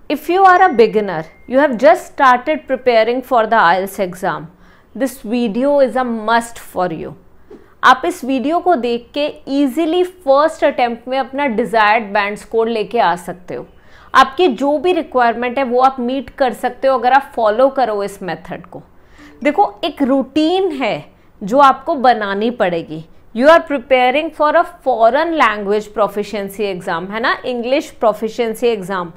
If you are a beginner, you have just started preparing for the IELTS exam, this video is a must for you. आप इस video को देख के easily first attempt में अपना desired band score लेके आ सकते हो. आपकी जो भी रिक्वायरमेंट है वो आप मीट कर सकते हो अगर आप फॉलो करो इस मेथड को. देखो, एक रूटीन है जो आपको बनानी पड़ेगी. You are preparing for a foreign language proficiency exam, है ना, English proficiency exam.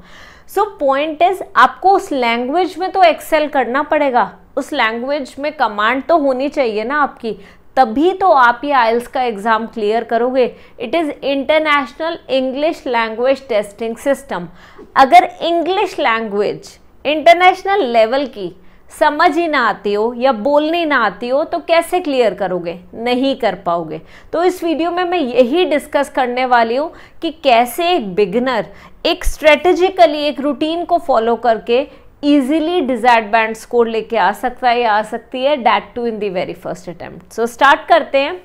So point is, आपको उस लैंग्वेज में तो एक्सेल करना पड़ेगा. उस लैंग्वेज में कमांड तो होनी चाहिए ना आपकी, तभी तो आप ये आइल्स का एग्जाम क्लियर करोगे. It is international English language testing system. अगर इंग्लिश लैंग्वेज इंटरनेशनल लेवल की समझ ही ना आती हो या बोलनी ना आती हो तो कैसे क्लियर करोगे? नहीं कर पाओगे. तो इस वीडियो में मैं यही डिस्कस करने वाली हूँ कि कैसे एक बिगिनर एक स्ट्रेटेजिकली एक रूटीन को फॉलो करके इजीली डिजायर्ड बैंड स्कोर लेके आ सकता है या आ सकती है, that too in the very first attempt. So start करते हैं.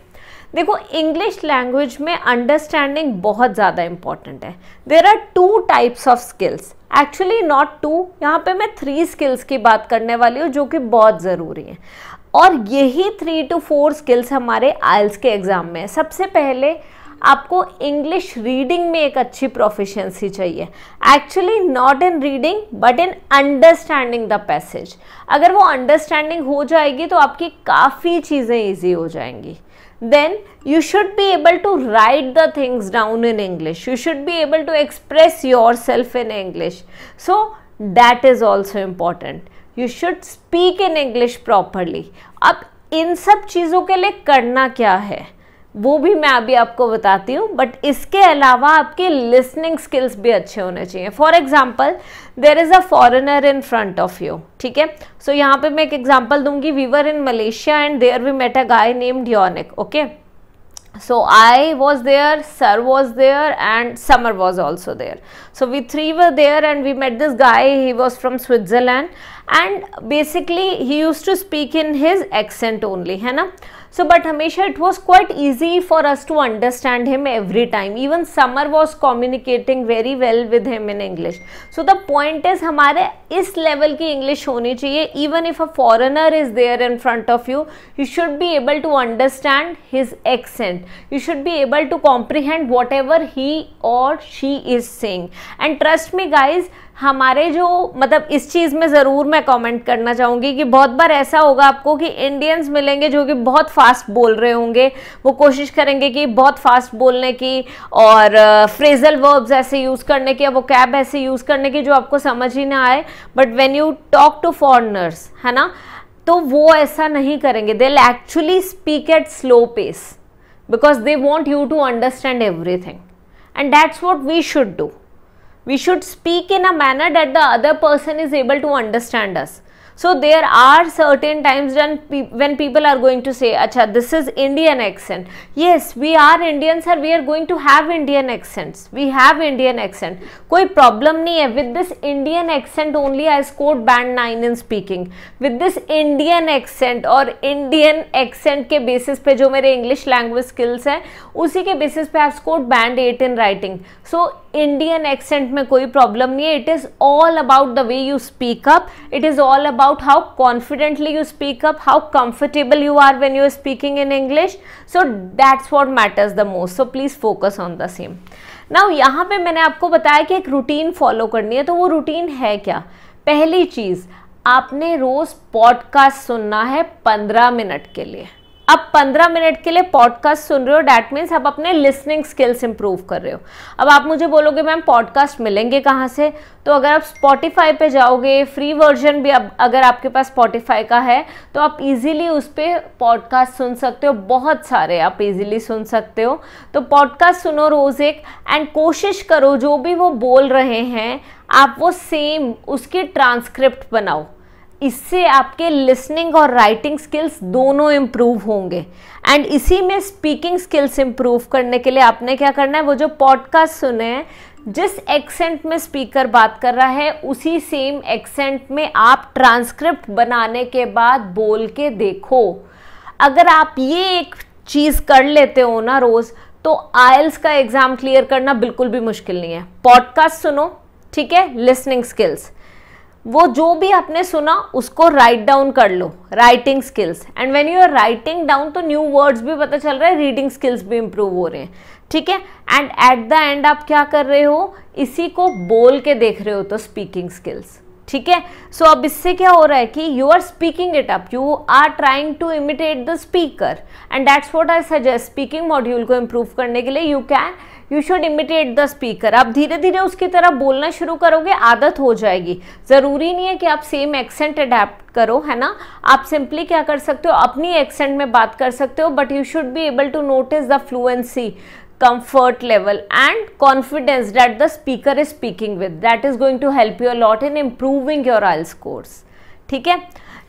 देखो, इंग्लिश लैंग्वेज में अंडरस्टैंडिंग बहुत ज़्यादा इंपॉर्टेंट है. There are two types of skills, actually not two, यहाँ पे मैं 3 स्किल्स की बात करने वाली हूँ जो कि बहुत ज़रूरी हैं. और यही 3 to 4 स्किल्स हमारे आइल्स के एग्जाम में है. सबसे पहले आपको इंग्लिश रीडिंग में एक अच्छी प्रोफिशिएंसी चाहिए. Actually not in reading but in understanding the passage. अगर वो अंडरस्टैंडिंग हो जाएगी तो आपकी काफ़ी चीज़ें ईजी हो जाएंगी. Then you should be able to write the things down in English. You should be able to express yourself in English. So that is also important. You should speak in English properly. अब इन सब चीज़ों के लिए करना क्या है वो भी मैं अभी आपको बताती हूँ, बट इसके अलावा आपके लिसनिंग स्किल्स भी अच्छे होने चाहिए. For example, there is a foreigner in front of you, ठीक है. सो यहाँ पे मैं एक एग्जाम्पल दूंगी. We were in Malaysia and there we met a guy named Yonik. Okay, so I was there, sir was there, and Summer was also there. So we 3 were there and we met this guy. He was from Switzerland and basically he used to speak in his accent only, है ना. So but हमेशा it was quite easy for us to understand him every time. Even Summer was communicating very well with him in English. So the point is, हमारे इस level की English होनी चाहिए. Even if a foreigner is there in front of you, you should be able to understand his accent. You should be able to comprehend whatever he or she is saying. And trust me guys, हमारे जो मतलब इस चीज़ में ज़रूर मैं comment करना चाहूँगी कि बहुत बार ऐसा होगा आपको कि इंडियंस मिलेंगे जो कि बहुत फास्ट बोल रहे होंगे. वो कोशिश करेंगे कि बहुत फास्ट बोलने की और फ्रेजल वर्ब्स ऐसे यूज़ करने की या वोकैब ऐसे यूज़ करने की जो आपको समझ ही ना आए. But when you talk to foreigners, है ना, तो वो ऐसा नहीं करेंगे. They will actually speak at slow pace because they want you to understand everything. And that's what we should do. We should speak in a manner that the other person is able to understand us. So there are certain times when people are going to say, "Acha, this is Indian accent." Yes, we are Indians, sir. We are going to have Indian accents. We have Indian accent. कोई problem नहीं है. With this Indian accent only, I scored band 9 in speaking. With this Indian accent और Indian accent के basis पे जो मेरे English language skills हैं, उसी के basis पे I scored band 8 in writing. So Indian accent में कोई problem नहीं है. It is all about the way you speak up. It is all about how confidently you speak up, how comfortable you are when you are speaking in English. So that's what matters the most. So please focus on the same. Now यहाँ पे मैंने आपको बताया कि एक routine follow करनी है. तो वो रूटीन है क्या? पहली चीज़, आपने रोज़ पॉडकास्ट सुनना है 15 मिनट के लिए. अब 15 मिनट के लिए पॉडकास्ट सुन रहे हो, डैट मीन्स आप अपने लिसनिंग स्किल्स इंप्रूव कर रहे हो. अब आप मुझे बोलोगे मैम पॉडकास्ट मिलेंगे कहाँ से? तो अगर आप स्पॉटिफाई पे जाओगे, फ्री वर्जन भी अगर आपके पास स्पॉटिफाई का है तो आप इजीली उस पर पॉडकास्ट सुन सकते हो. बहुत सारे आप इजीली सुन सकते हो. तो पॉडकास्ट सुनो रोज़ एक, एंड कोशिश करो जो भी वो बोल रहे हैं आप वो सेम उसकी ट्रांसक्रिप्ट बनाओ. इससे आपके लिसनिंग और राइटिंग स्किल्स दोनों इम्प्रूव होंगे. एंड इसी में स्पीकिंग स्किल्स इम्प्रूव करने के लिए आपने क्या करना है, वो जो पॉडकास्ट सुने हैं, जिस एक्सेंट में स्पीकर बात कर रहा है उसी सेम एक्सेंट में आप ट्रांसक्रिप्ट बनाने के बाद बोल के देखो. अगर आप ये एक चीज़ कर लेते हो ना रोज़, तो आइल्स का एग्ज़ाम क्लियर करना बिल्कुल भी मुश्किल नहीं है. पॉडकास्ट सुनो, ठीक है, लिसनिंग स्किल्स, वो जो भी आपने सुना उसको राइट डाउन कर लो, writing skills, and when you are writing down तो न्यू वर्ड्स भी पता चल रहा है, रीडिंग स्किल्स भी इंप्रूव हो रहे हैं, ठीक है। एंड एट द एंड आप क्या कर रहे हो, इसी को बोल के देख रहे हो तो स्पीकिंग स्किल्स, ठीक है। सो अब इससे क्या हो रहा है कि you are speaking it up, you are trying to imitate the speaker, and that's what I suggest. Speaking module को इम्प्रूव करने के लिए you should imitate the speaker. आप धीरे धीरे उसकी तरह बोलना शुरू करोगे, आदत हो जाएगी। जरूरी नहीं है कि आप सेम एक्सेंट अडेप्ट करो, है ना, आप सिंपली क्या कर सकते हो, अपनी एक्सेंट में बात कर सकते हो, but you should be able to notice the fluency, comfort level and confidence that the speaker is speaking with. That is going to help you a lot in improving your IELTS course. ठीक है,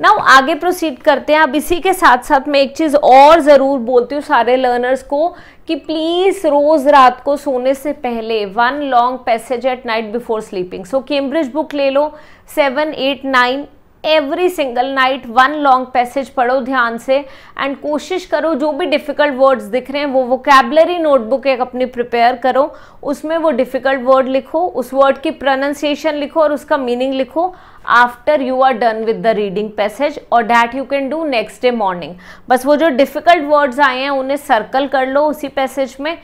now आगे proceed करते हैं। अब इसी के साथ साथ मैं एक चीज़ और ज़रूर बोलती हूँ सारे लर्नर्स को कि प्लीज़ रोज़ रात को सोने से पहले 1 long passage at night before sleeping. So Cambridge book ले लो, 7, 8, 9 every single night 1 long passage पढ़ो ध्यान से, एंड कोशिश करो जो भी डिफिकल्ट वर्ड्स दिख रहे हैं वो वोकैबुलरी नोटबुक एक अपनी प्रिपेयर करो, उसमें वो डिफिकल्ट वर्ड लिखो, उस वर्ड की प्रोनाउंसिएशन लिखो और उसका मीनिंग लिखो after you are done with the reading passage, और that you can do next day morning. बस वो जो डिफिकल्ट वर्ड्स आए हैं उन्हें सर्कल कर लो उसी पैसेज में।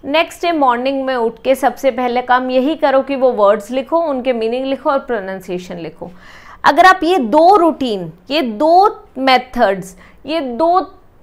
नेक्स्ट डे मॉर्निंग में उठ के सबसे पहले काम यही करो कि वो वर्ड्स लिखो, उनके मीनिंग लिखो और प्रोनाउंसिएशन लिखो। अगर आप ये 2 रूटीन, ये 2 मेथड्स, ये 2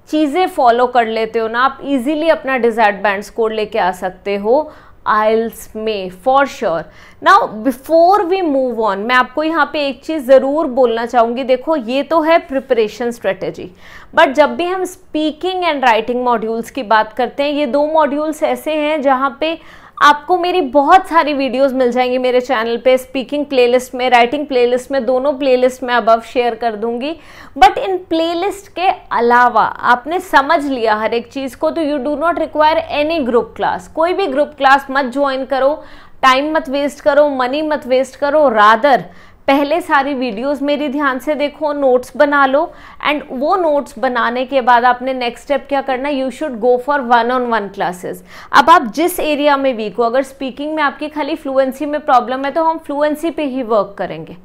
चीज़ें फॉलो कर लेते हो ना, आप इजीली अपना डिजायर्ड बैंड स्कोर लेके आ सकते हो आइल्स में, for sure. Now before we move on, मैं आपको यहाँ पे एक चीज़ ज़रूर बोलना चाहूँगी। देखो ये तो है प्रिपरेशन स्ट्रेटेजी, बट जब भी हम स्पीकिंग एंड राइटिंग मॉड्यूल्स की बात करते हैं, ये 2 मॉड्यूल्स ऐसे हैं जहाँ पे आपको मेरी बहुत सारी वीडियोस मिल जाएंगी मेरे चैनल पे, स्पीकिंग प्लेलिस्ट में, राइटिंग प्लेलिस्ट में, दोनों प्लेलिस्ट में अबव शेयर कर दूंगी। बट इन प्लेलिस्ट के अलावा आपने समझ लिया हर एक चीज़ को, तो you do not require any group class. कोई भी ग्रुप क्लास मत ज्वाइन करो, टाइम मत वेस्ट करो, मनी मत वेस्ट करो, रादर पहले सारी वीडियोस मेरी ध्यान से देखो, नोट्स बना लो, एंड वो नोट्स बनाने के बाद आपने नेक्स्ट स्टेप क्या करना, you should go for 1-on-1 classes. अब आप जिस एरिया में वीक हो, अगर स्पीकिंग में आपकी खाली फ्लुएंसी में प्रॉब्लम है तो हम फ्लुएंसी पे ही वर्क करेंगे,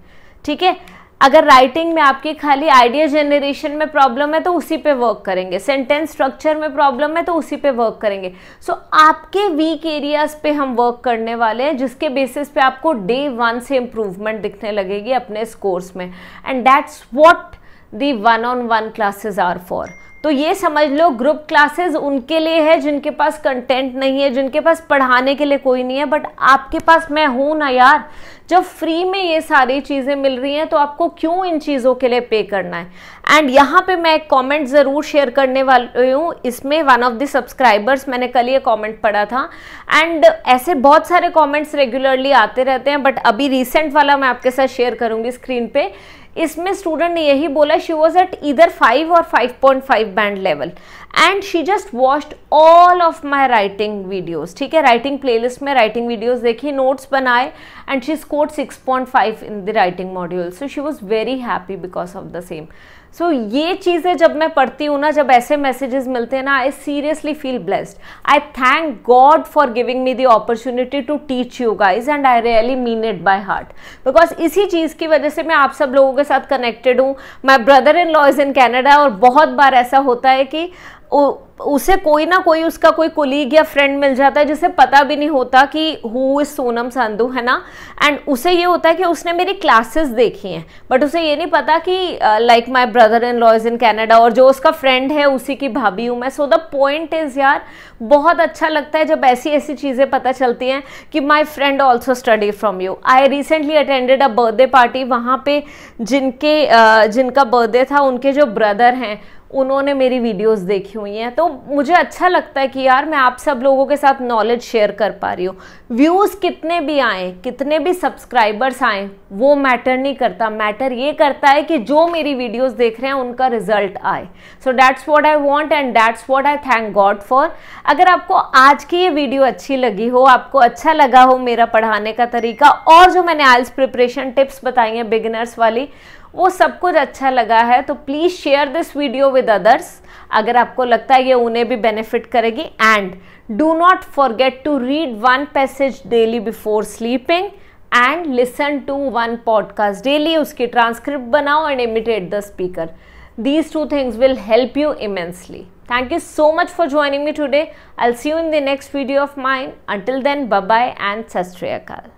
ठीक है। अगर राइटिंग में आपकी खाली आइडिया जनरेशन में प्रॉब्लम है तो उसी पे वर्क करेंगे, सेंटेंस स्ट्रक्चर में प्रॉब्लम है तो उसी पे वर्क करेंगे। सो आपके वीक एरियाज पे हम वर्क करने वाले हैं, जिसके बेसिस पे आपको डे 1 से इम्प्रूवमेंट दिखने लगेगी अपने इस कोर्स में, and that's what the 1-on-1 classes are for. तो ये समझ लो ग्रुप क्लासेस उनके लिए है जिनके पास कंटेंट नहीं है, जिनके पास पढ़ाने के लिए कोई नहीं है, बट आपके पास मैं हूं ना यार। जब फ्री में ये सारी चीज़ें मिल रही हैं तो आपको क्यों इन चीज़ों के लिए पे करना है। एंड यहाँ पे मैं एक कमेंट ज़रूर शेयर करने वाली हूँ, इसमें वन ऑफ द सब्सक्राइबर्स, मैंने कल ये कमेंट पढ़ा था, एंड ऐसे बहुत सारे कमेंट्स रेगुलरली आते रहते हैं, बट अभी रिसेंट वाला मैं आपके साथ शेयर करूँगी स्क्रीन पे। इसमें स्टूडेंट ने यही बोला, शी वॉज एट ईदर 5 और 5.5 band level, and she just watched all of my writing videos, ठीक है, राइटिंग प्लेलिस्ट में राइटिंग वीडियोज देखी, नोट्स बनाए, and she scored 6.5 in the writing module. So she was very happy because of the same. सो ये चीज़ें जब मैं पढ़ती हूँ ना, जब ऐसे मैसेजेस मिलते हैं ना, I seriously feel blessed. I thank God for giving me the opportunity to teach you guys, and I really mean it by heart, because इसी चीज़ की वजह से मैं आप सब लोगों के साथ कनेक्टेड हूँ। My brother in law is in Canada, और बहुत बार ऐसा होता है कि उसे कोई ना कोई उसका कोई कोलीग या फ्रेंड मिल जाता है जिसे पता भी नहीं होता कि हु इज सोनम संधू, है ना, एंड उसे ये होता है कि उसने मेरी क्लासेस देखी हैं, बट उसे ये नहीं पता कि like my brother in law is in Canada, और जो उसका फ्रेंड है उसी की भाभी हूँ मैं। सो द पॉइंट इज यार, बहुत अच्छा लगता है जब ऐसी ऐसी चीज़ें पता चलती हैं कि my friend also study from you. I recently attended a birthday party, वहाँ पे जिनका बर्थडे था उनके जो ब्रदर हैं उन्होंने मेरी वीडियोस देखी हुई हैं, तो मुझे अच्छा लगता है कि यार मैं आप सब लोगों के साथ नॉलेज शेयर कर पा रही हूँ। व्यूज़ कितने भी आए, कितने भी सब्सक्राइबर्स आए, वो मैटर नहीं करता, मैटर ये करता है कि जो मेरी वीडियोस देख रहे हैं उनका रिजल्ट आए। So that's what I want and that's what I thank God for. अगर आपको आज की ये वीडियो अच्छी लगी हो, आपको अच्छा लगा हो मेरा पढ़ाने का तरीका, और जो मैंने आइल्स प्रिपरेशन टिप्स बताई हैं बिगिनर्स वाली, वो सब कुछ अच्छा लगा है, तो please share this video with others अगर आपको लगता है ये उन्हें भी बेनिफिट करेगी। And do not forget to read 1 passage daily before sleeping, and listen to one podcast daily, उसकी ट्रांसक्रिप्ट बनाओ and imitate the speaker. These two things will help you immensely. Thank you so much for joining me today. I'll see you in the next video of mine. Until then, bye bye and Sat Sri Akal.